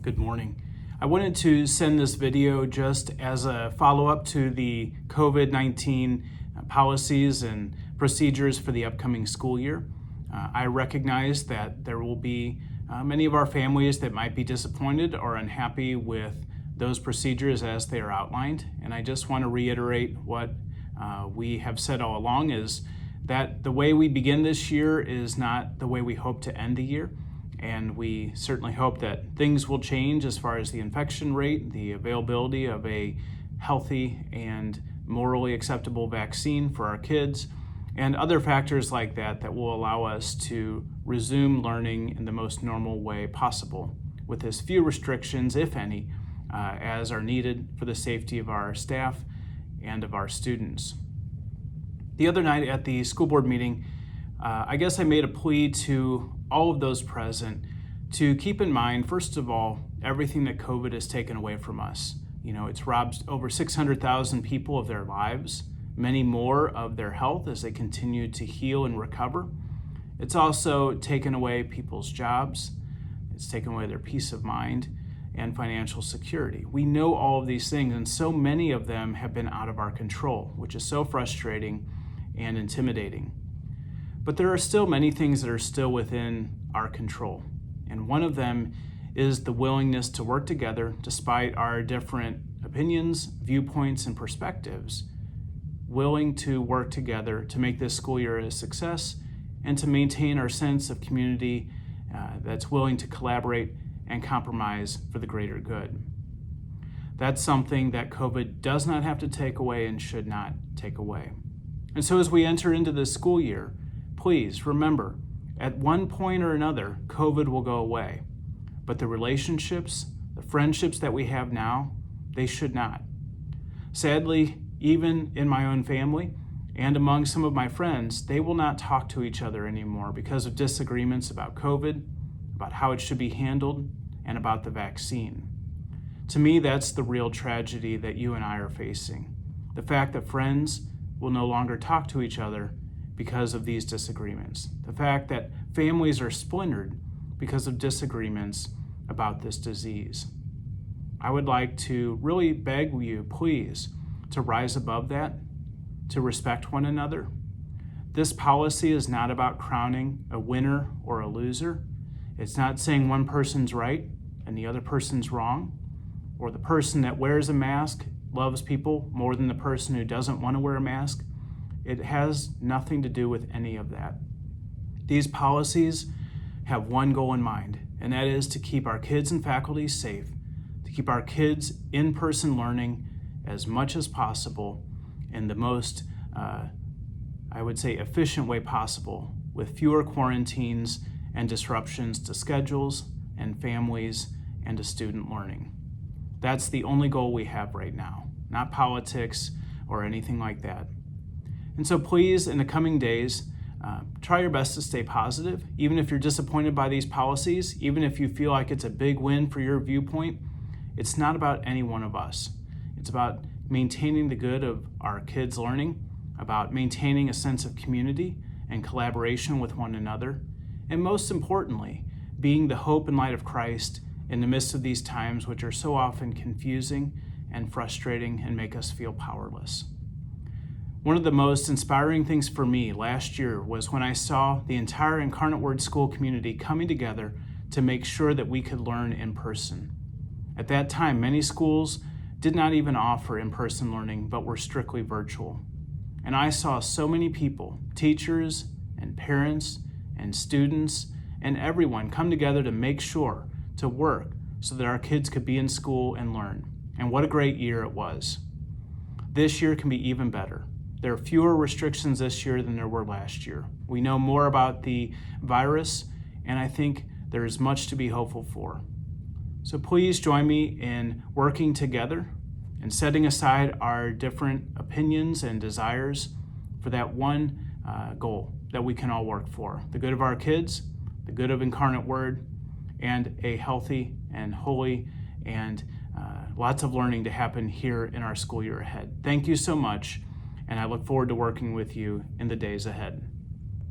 Good morning. I wanted to send this video just as a follow-up to the COVID-19 policies and procedures for the upcoming school year. I recognize that there will be many of our families that might be disappointed or unhappy with those procedures as they are outlined. And I just want to reiterate what we have said all along, is that the way we begin this year is not the way we hope to end the year. And we certainly hope that things will change as far as the infection rate, the availability of a healthy and morally acceptable vaccine for our kids, and other factors like that that will allow us to resume learning in the most normal way possible, with as few restrictions, if any, as are needed for the safety of our staff and of our students. The other night at the school board meeting, I guess I made a plea to all of those present to keep in mind, first of all, everything that COVID has taken away from us. You know, it's robbed over 600,000 people of their lives, many more of their health as they continue to heal and recover. It's also taken away people's jobs. It's taken away their peace of mind and financial security. We know all of these things, and so many of them have been out of our control, which is so frustrating and intimidating. But there are still many things that are still within our control. And one of them is the willingness to work together despite our different opinions, viewpoints, and perspectives, willing to work together to make this school year a success and to maintain our sense of community that's willing to collaborate and compromise for the greater good. That's something that COVID does not have to take away and should not take away. And so as we enter into this school year, please remember, at one point or another, COVID will go away. But the relationships, the friendships that we have now, they should not. Sadly, even in my own family and among some of my friends, they will not talk to each other anymore because of disagreements about COVID, about how it should be handled, and about the vaccine. To me, that's the real tragedy that you and I are facing. The fact that friends will no longer talk to each other because of these disagreements. The fact that families are splintered because of disagreements about this disease. I would like to really beg you, please, to rise above that, to respect one another. This policy is not about crowning a winner or a loser. It's not saying one person's right and the other person's wrong, or the person that wears a mask loves people more than the person who doesn't want to wear a mask. It has nothing to do with any of that. These policies have one goal in mind, and that is to keep our kids and faculty safe, to keep our kids in-person learning as much as possible in the most, I would say, efficient way possible, with fewer quarantines and disruptions to schedules and families and to student learning. That's the only goal we have right now, not politics or anything like that. And so please, in the coming days, try your best to stay positive. Even if you're disappointed by these policies, even if you feel like it's a big win for your viewpoint, it's not about any one of us. It's about maintaining the good of our kids' learning, about maintaining a sense of community and collaboration with one another, and most importantly, being the hope and light of Christ in the midst of these times which are so often confusing and frustrating and make us feel powerless. One of the most inspiring things for me last year was when I saw the entire Incarnate Word school community coming together to make sure that we could learn in person. At that time, many schools did not even offer in-person learning, but were strictly virtual. And I saw so many people, teachers and parents and students and everyone, come together to make sure to work so that our kids could be in school and learn. And what a great year it was. This year can be even better. There are fewer restrictions this year than there were last year. We know more about the virus, and I think there is much to be hopeful for. So please join me in working together and setting aside our different opinions and desires for that one goal that we can all work for: the good of our kids, the good of Incarnate Word, and a healthy and holy and lots of learning to happen here in our school year ahead. Thank you so much. And I look forward to working with you in the days ahead.